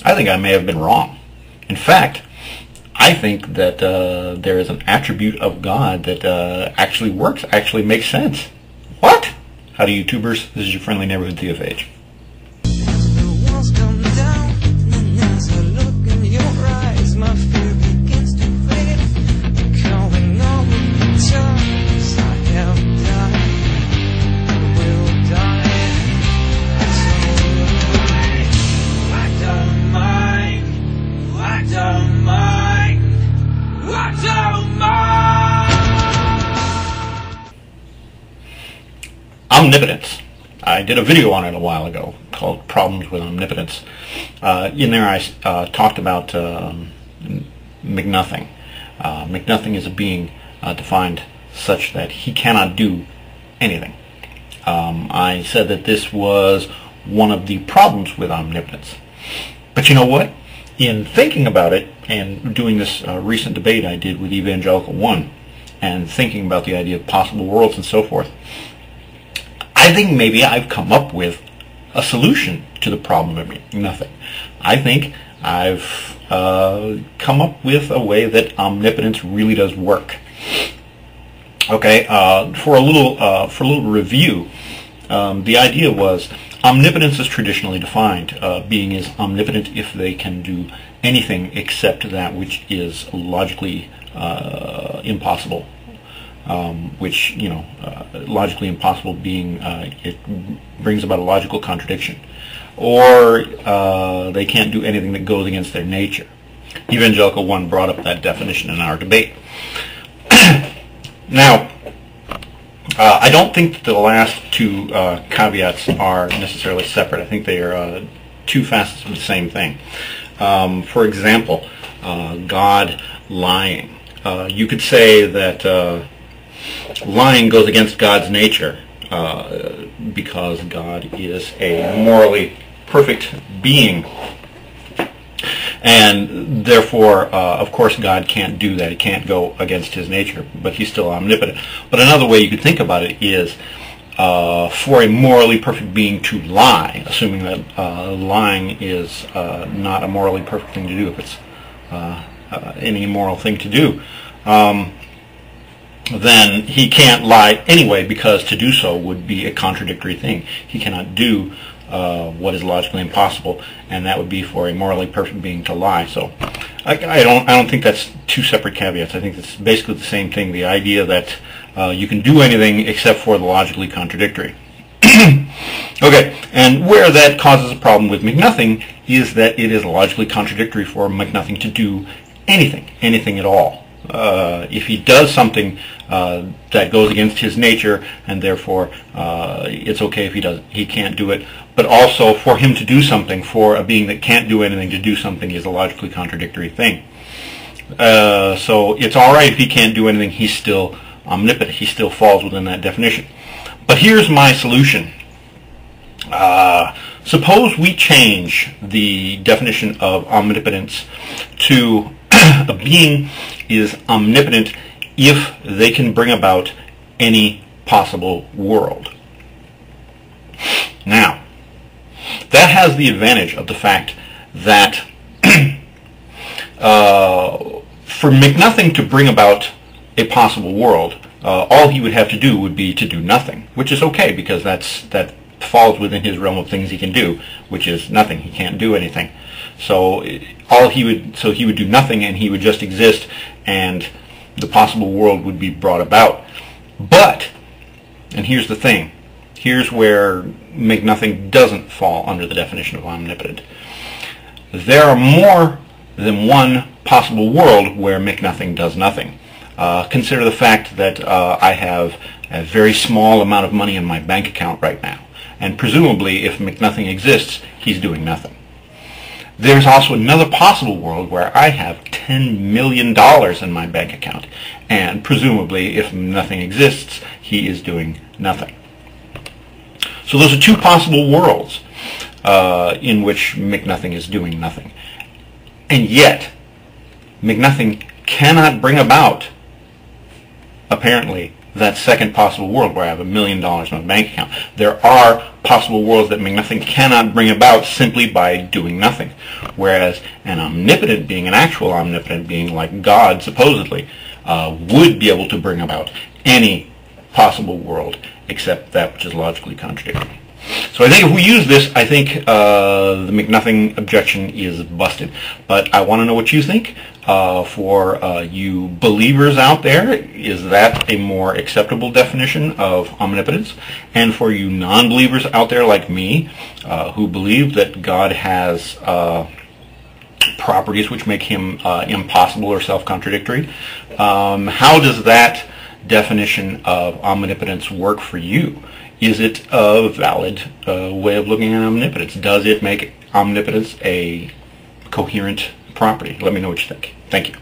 I think I may have been wrong. In fact, I think that there is an attribute of God that actually works, actually makes sense. What? Howdy, YouTubers. This is your friendly neighborhood Theophage. Omnipotence. I did a video on it a while ago called Problems with Omnipotence. In there I talked about McNothing. McNothing is a being defined such that he cannot do anything. I said that this was one of the problems with omnipotence. But you know what? In thinking about it and doing this recent debate I did with Evangelical One and thinking about the idea of possible worlds and so forth, I think maybe I've come up with a solution to the problem of nothing. I think I've come up with a way that omnipotence really does work. Okay, for a little review, the idea was omnipotence is traditionally defined. Being is omnipotent if they can do anything except that which is logically impossible. Which, you know, logically impossible being it brings about a logical contradiction, or they can't do anything that goes against their nature. Evangelical One brought up that definition in our debate. Now, I don't think that the last two caveats are necessarily separate. I think they are two facets of the same thing. For example, God lying. You could say that lying goes against God's nature because God is a morally perfect being, and therefore of course God can't do that. He can't go against his nature, but he's still omnipotent. But another way you could think about it is for a morally perfect being to lie, assuming that lying is not a morally perfect thing to do, if it's an immoral thing to do, then he can't lie anyway, because to do so would be a contradictory thing. He cannot do what is logically impossible, and that would be for a morally perfect being to lie. So I don't think that's two separate caveats. I think it's basically the same thing, the idea that you can do anything except for the logically contradictory. Okay, and where that causes a problem with McNothing is that it is logically contradictory for McNothing to do anything at all. If he does something that goes against his nature, and therefore it's okay if he can't do it, but also for him to do something, for a being that can't do anything to do something, is a logically contradictory thing. So it's alright if he can't do anything, he's still omnipotent, he still falls within that definition. But here's my solution. Suppose we change the definition of omnipotence to a being is omnipotent if they can bring about any possible world. Now, that has the advantage of the fact that for McNothing to bring about a possible world, all he would have to do would be to do nothing, which is okay, because that falls within his realm of things he can do, which is nothing. He can't do anything. So he would do nothing, and he would just exist, and the possible world would be brought about. But, and here's the thing, here's where McNothing doesn't fall under the definition of omnipotent. There are more than one possible world where McNothing does nothing. Consider the fact that I have a very small amount of money in my bank account right now, and presumably if McNothing exists, he's doing nothing. There's also another possible world where I have $10 million in my bank account, and presumably if nothing exists, he is doing nothing. So those are two possible worlds in which McNothing is doing nothing. And yet, McNothing cannot bring about, apparently, that second possible world where I have $1 million in my bank account. There are possible worlds that McNothing cannot bring about simply by doing nothing. Whereas an omnipotent being, an actual omnipotent being like God supposedly, would be able to bring about any possible world except that which is logically contradictory. So I think if we use this, I think the McNothing objection is busted. But I want to know what you think. For you believers out there, is that a more acceptable definition of omnipotence? And for you non-believers out there like me, who believe that God has properties which make him impossible or self-contradictory, how does that definition of omnipotence work for you? Is it a valid way of looking at omnipotence? Does it make omnipotence a coherent property? Let me know what you think. Thank you.